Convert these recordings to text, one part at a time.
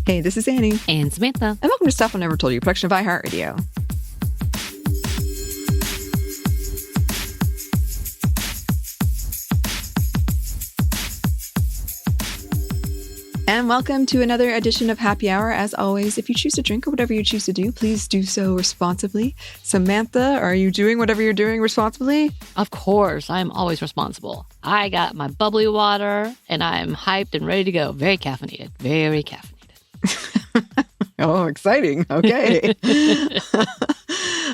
Hey, this is Anney. And Samantha. And welcome to Stuff I Never Told You, a production of iHeartRadio. And welcome to another edition of Happy Hour. As always, if you choose to drink or whatever you choose to do, please do so responsibly. Samantha, are you doing whatever you're doing responsibly? Of course, I'm always responsible. I got my bubbly water and I'm hyped and ready to go. Very caffeinated. Very caffeinated. Oh, exciting. Okay.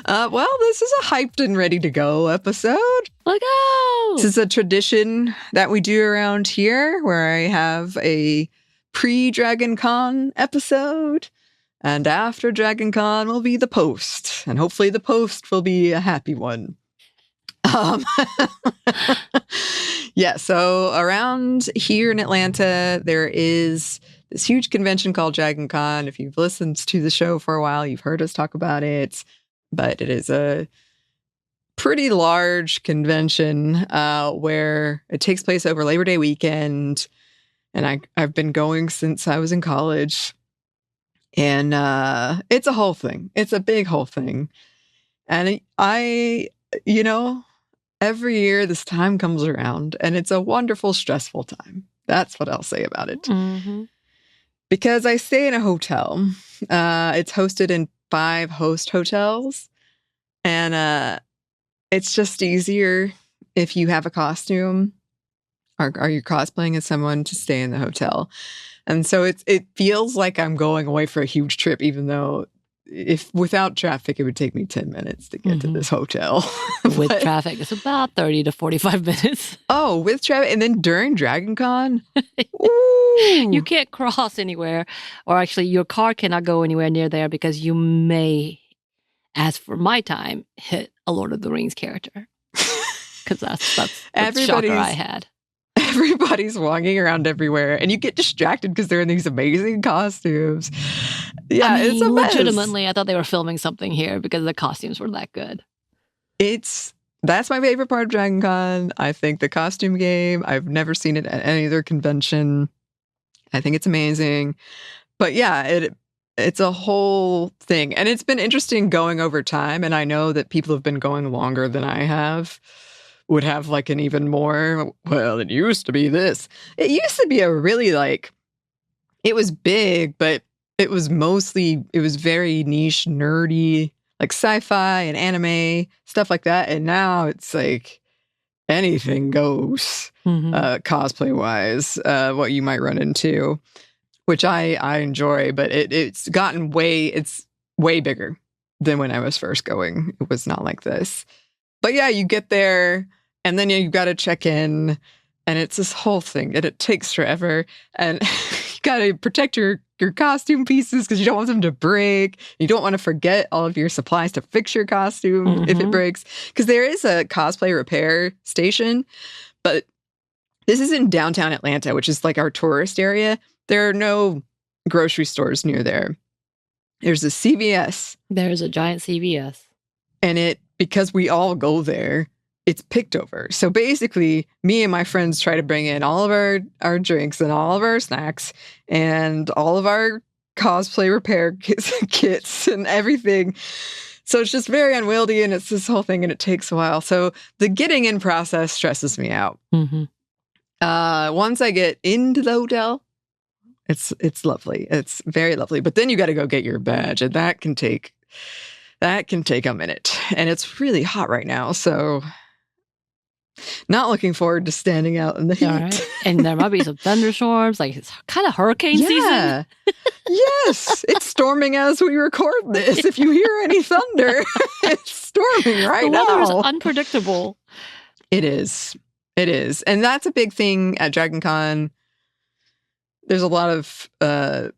Well, this is a hyped and ready to go episode. Let's go! This is a tradition that we do around here where I have a pre-Dragon Con episode, and after Dragon Con will be the post, and hopefully the post will be a happy one. Yeah, so around here in Atlanta, there is this huge convention called Dragon Con. If you've listened to the show for a while, you've heard us talk about it, but it is a pretty large convention where it takes place over Labor Day weekend. And I've been going since I was in college. And it's a whole thing. It's a big whole thing. And every year this time comes around and it's a wonderful, stressful time. That's what I'll say about it. Mm-hmm. Because I stay in a hotel. It's hosted in 5 host hotels. And it's just easier if you have a costume. Are you cosplaying as someone to stay in the hotel? And so it feels like I'm going away for a huge trip, even though if without traffic, it would take me 10 minutes to get to this hotel. With traffic, it's about 30 to 45 minutes. Oh, with traffic. And then during Dragon Con? You can't cross anywhere. Or actually, your car cannot go anywhere near there because you may, as for my time, hit a Lord of the Rings character. Because that's the shocker I had. Everybody's walking around everywhere, and you get distracted because they're in these amazing costumes. Yeah, it's a mess. Legitimately, I thought they were filming something here because the costumes were that good. That's my favorite part of Dragon Con. I think the costume game, I've never seen it at any other convention. I think it's amazing. But yeah, it's a whole thing. And it's been interesting going over time, and I know that people have been going longer than I would have like an even more, well, it used to be this. It used to be a really it was big, but it was very niche, nerdy, like sci-fi and anime, stuff like that. And now it's like anything goes, cosplay-wise, what you might run into, which I enjoy, but it's way bigger than when I was first going. It was not like this. But yeah, you get there, and then you've got to check in, and it's this whole thing, and it takes forever, and you got to protect your costume pieces because you don't want them to break. You don't want to forget all of your supplies to fix your costume if it breaks, because there is a cosplay repair station, but this is in downtown Atlanta, which is like our tourist area. There are no grocery stores near there. There's a CVS. There's a giant CVS. And because we all go there, it's picked over. So basically, me and my friends try to bring in all of our drinks and all of our snacks and all of our cosplay repair kits and everything. So it's just very unwieldy, and it's this whole thing, and it takes a while. So the getting in process stresses me out. Once I get into the hotel, it's lovely. It's very lovely. But then you got to go get your badge, and that can take a minute. And it's really hot right now, so not looking forward to standing out in the heat. All right. And there might be some thunderstorms, like it's kind of hurricane season. Yes, it's storming as we record this. If you hear any thunder, it's storming right now. The weather is unpredictable. It is. And that's a big thing at Dragon Con. There's a lot of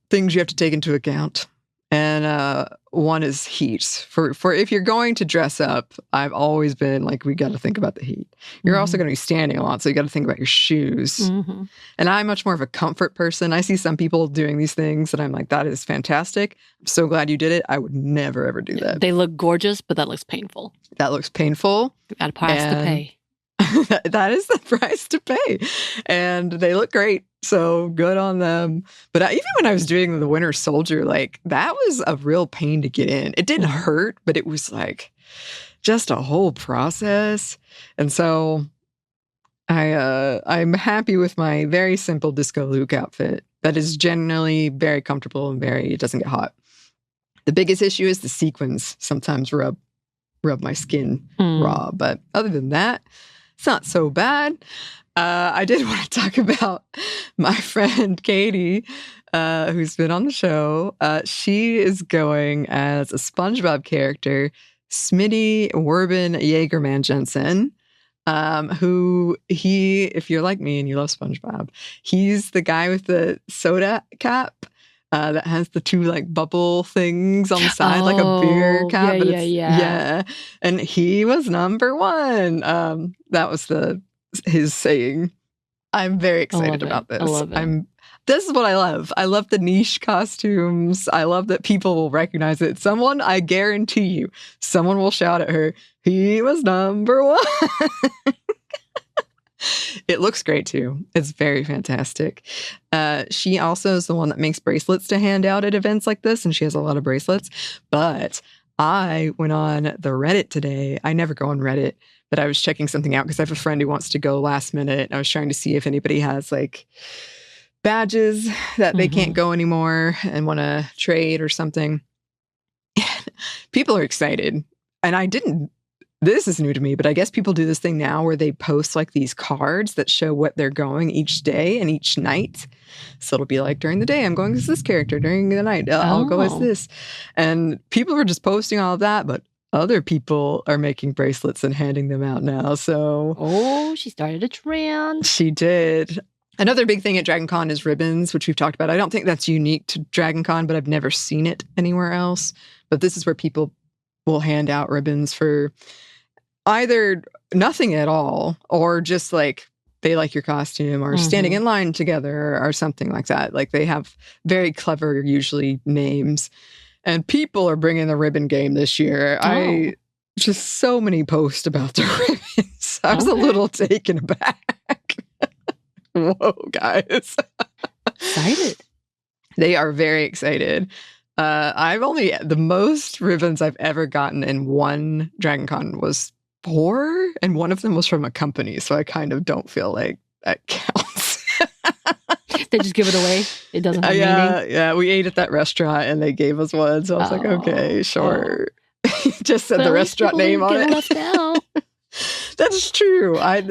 things you have to take into account. And one is heat. For if you're going to dress up, I've always been like, we got to think about the heat. You're also going to be standing a lot, so you got to think about your shoes. And I'm much more of a comfort person. I see some people doing these things, and I'm like, that is fantastic. I'm so glad you did it. I would never, ever do that. They look gorgeous, but that looks painful. That looks painful. You got a price to pay. that is the price to pay. And they look great. So good on them. But even when I was doing the Winter Soldier, like that was a real pain to get in. It didn't hurt, but it was like just a whole process. And so I'm happy with my very simple Disco Luke outfit that is generally very comfortable and it doesn't get hot. The biggest issue is the sequins sometimes rub my skin raw. But other than that, it's not so bad. I did want to talk about my friend Katie, who's been on the show. She is going as a SpongeBob character, Smitty Werbin Jaegerman Jensen, if you're like me and you love SpongeBob, he's the guy with the soda cap. That has the two like bubble things on the side, like a beer cap. Yeah. And he was number one. That was his saying. I'm very excited about this. I love it. This is what I love. I love the niche costumes. I love that people will recognize it. I guarantee you, someone will shout at her, he was number one. It looks great too. It's very fantastic. She also is the one that makes bracelets to hand out at events like this, and she has a lot of bracelets. But I went on the Reddit today. I never go on Reddit, but I was checking something out because I have a friend who wants to go last minute. I was trying to see if anybody has like badges that they can't go anymore and want to trade or something. People are excited. And this is new to me, but I guess people do this thing now where they post like these cards that show what they're going each day and each night. So it'll be like, during the day, I'm going as this character. During the night, I'll go as this. And people are just posting all of that, but other people are making bracelets and handing them out now. So, she started a trend. She did. Another big thing at Dragon Con is ribbons, which we've talked about. I don't think that's unique to Dragon Con, but I've never seen it anywhere else. But this is where people will hand out ribbons for either nothing at all, or just like they like your costume, or standing in line together, or something like that. Like they have very clever, usually, names. And people are bringing the ribbon game this year. Just so many posts about the ribbons. I was a little taken aback. Whoa, guys. Excited. They are very excited. The most ribbons I've ever gotten in one Dragon Con was 4, and one of them was from a company, so I kind of don't feel like that counts. They just give it away? It doesn't have meaning? Yeah, we ate at that restaurant and they gave us one, so I was like, okay, sure. Just said the restaurant name on it. Left out. That's true. I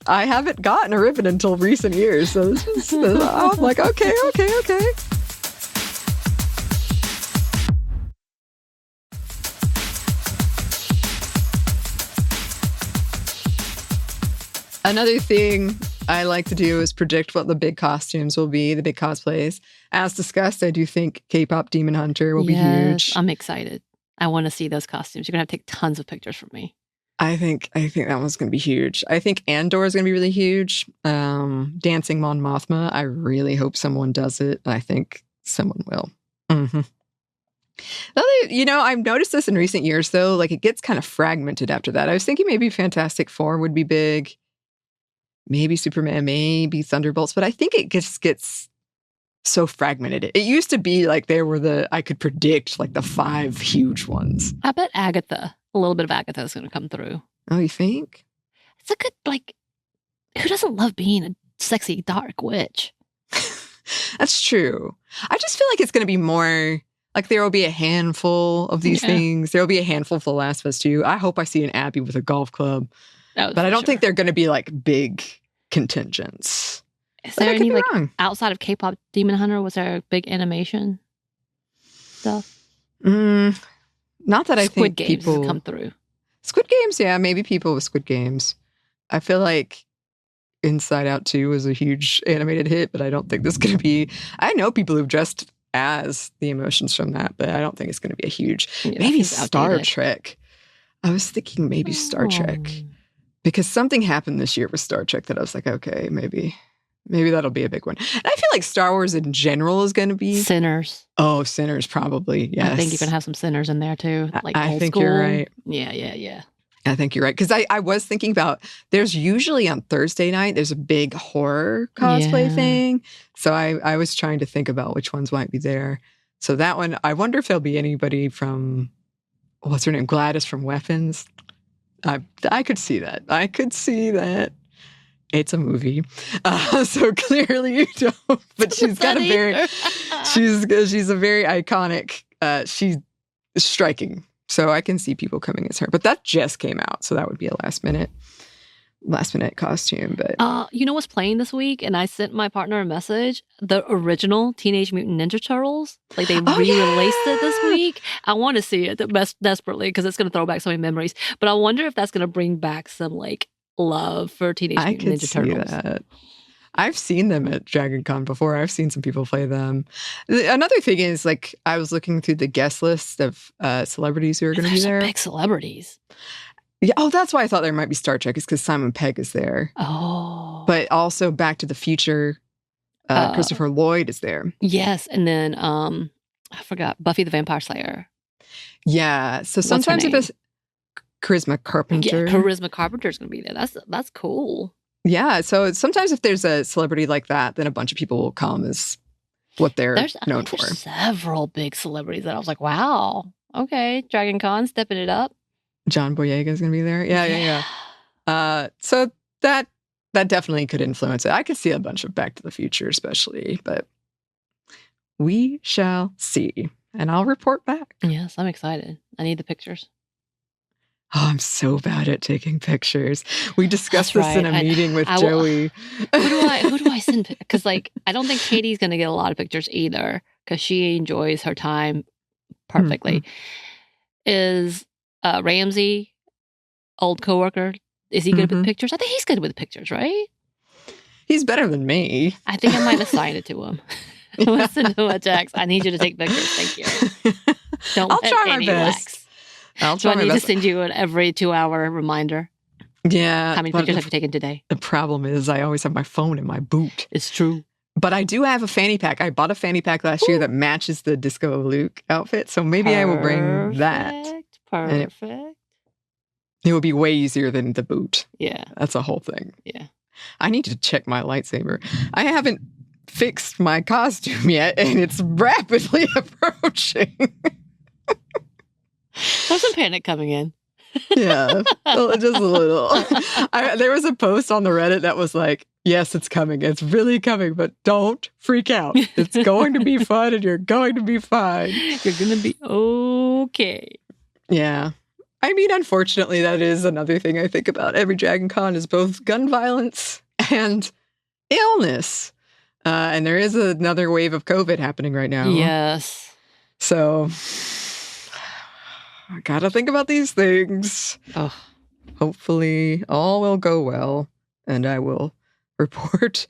haven't gotten a ribbon until recent years, so I'm like, okay. Another thing I like to do is predict what the big costumes will be, the big cosplays. As discussed, I do think K-pop Demon Hunter will be huge. I'm excited. I want to see those costumes. You're going to have to take tons of pictures from me. I think that one's going to be huge. I think Andor is going to be really huge. Dancing Mon Mothma, I really hope someone does it. I think someone will. I've noticed this in recent years, though. Like, it gets kind of fragmented after that. I was thinking maybe Fantastic Four would be big. Maybe Superman, maybe Thunderbolts. But I think it just gets so fragmented. It used to be like I could predict like the 5 huge ones. I bet Agatha, a little bit of Agatha is going to come through. Oh, you think? It's a good, who doesn't love being a sexy dark witch? That's true. I just feel like it's going to be more, like there will be a handful of these things. There will be a handful for The Last of Us 2. I hope I see an Abby with a golf club. But I don't think they're going to be like big contingents. Is there any outside of K-pop Demon Hunter? Was there a big animation stuff? Not that I think Squid Games people come through. Squid Games, yeah, maybe people with Squid Games. I feel like Inside Out 2 was a huge animated hit, but I don't think this is going to be. I know people who've dressed as the emotions from that, but I don't think it's going to be a huge. Maybe Star Trek. I was thinking maybe Star Trek. Because something happened this year with Star Trek that I was like, okay, maybe that'll be a big one. And I feel like Star Wars in general is going to be... Sinners. Oh, Sinners, probably, yes. I think you're going to have some Sinners in there, too. Like I think you're right. Yeah. I think you're right. Because I was thinking about, there's usually on Thursday night, there's a big horror cosplay thing. So I was trying to think about which ones might be there. So that one, I wonder if there'll be anybody from, what's her name? Gladys from Weapons. I could see that. I could see that. It's a movie. So clearly you don't. But she's got a very, she's a very iconic, she's striking. So I can see people coming as her. But that just came out. So that would be a last minute costume. But you know what's playing this week? And I sent my partner a message. The original Teenage Mutant Ninja Turtles. Like they re-released it this week. I want to see it desperately because it's going to throw back so many memories. But I wonder if that's going to bring back some like love for Teenage Mutant Ninja Turtles. That. I've seen them at Dragon Con before. I've seen some people play them. Another thing is, like, I was looking through the guest list of celebrities who are going to be there. Big celebrities. Yeah. Oh, that's why I thought there might be Star Trek, is because Simon Pegg is there. Oh. But also Back to the Future, Christopher Lloyd is there. Yes. And then, I forgot, Buffy the Vampire Slayer. Yeah. So sometimes if it's Charisma Carpenter. Yeah, Charisma Carpenter's going to be there. That's cool. Yeah. So sometimes if there's a celebrity like that, then a bunch of people will come as what they're known for. There's several big celebrities that I was like, wow, okay, Dragon Con stepping it up. John Boyega is going to be there. Yeah. So that definitely could influence it. I could see a bunch of Back to the Future especially, but we shall see. And I'll report back. Yes, I'm excited. I need the pictures. Oh, I'm so bad at taking pictures. We discussed this in a meeting with Joey. Who do I send? Because like, I don't think Katie's going to get a lot of pictures either because she enjoys her time perfectly. Is Ramsey, old coworker, is he good with pictures? I think he's good with pictures, right? He's better than me. I think I might assign it to him. Listen to what Jax. I need you to take pictures. Thank you. I'll try my best. Do I need to send you an every 2-hour reminder? Yeah. How many pictures have you taken today? The problem is I always have my phone in my boot. It's true. But I do have a fanny pack. I bought a fanny pack last year that matches the Disco Luke outfit. So maybe I will bring that. Perfect. It would be way easier than the boot. Yeah. That's a whole thing. Yeah. I need to check my lightsaber. I haven't fixed my costume yet, and it's rapidly approaching. There's some panic coming in. Yeah, just a little. There was a post on the Reddit that was like, yes, it's coming. It's really coming, but don't freak out. It's going to be fun, and you're going to be fine. You're going to be okay. Yeah. I mean, unfortunately, that is another thing I think about every Dragon Con is both gun violence and illness. And there is another wave of COVID happening right now. Yes. So I gotta think about these things. Oh. Hopefully all will go well, and I will report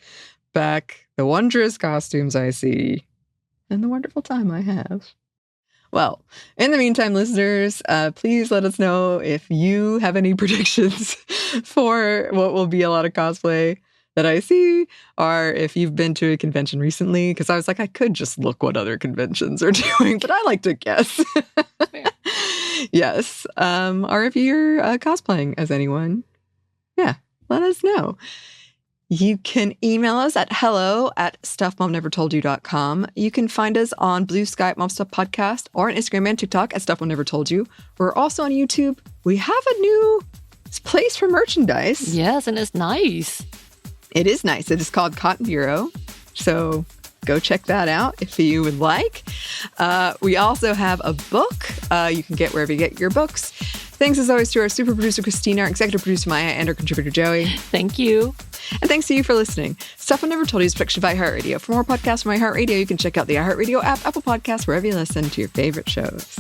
back the wondrous costumes I see and the wonderful time I have. Well, in the meantime, listeners, please let us know if you have any predictions for what will be a lot of cosplay that I see, or if you've been to a convention recently, because I was like, I could just look what other conventions are doing, but I like to guess. Yes. Or if you're cosplaying as anyone, yeah, let us know. You can email us at hello@stuffmomnevertoldyou.com. You can find us on Blue Sky Mom Stuff Podcast or on Instagram and TikTok at Stuff Mom Never Told You. We're also on YouTube. We have a new place for merchandise. Yes, and it's nice. It is nice. It is called Cotton Bureau. So go check that out if you would like. We also have a book you can get wherever you get your books. Thanks as always to our super producer, Christina, our executive producer, Maya, and our contributor, Joey. Thank you. And thanks to you for listening. Stuff I Never Told You is a production by iHeartRadio. For more podcasts from iHeartRadio, you can check out the iHeartRadio app, Apple Podcasts, wherever you listen to your favorite shows.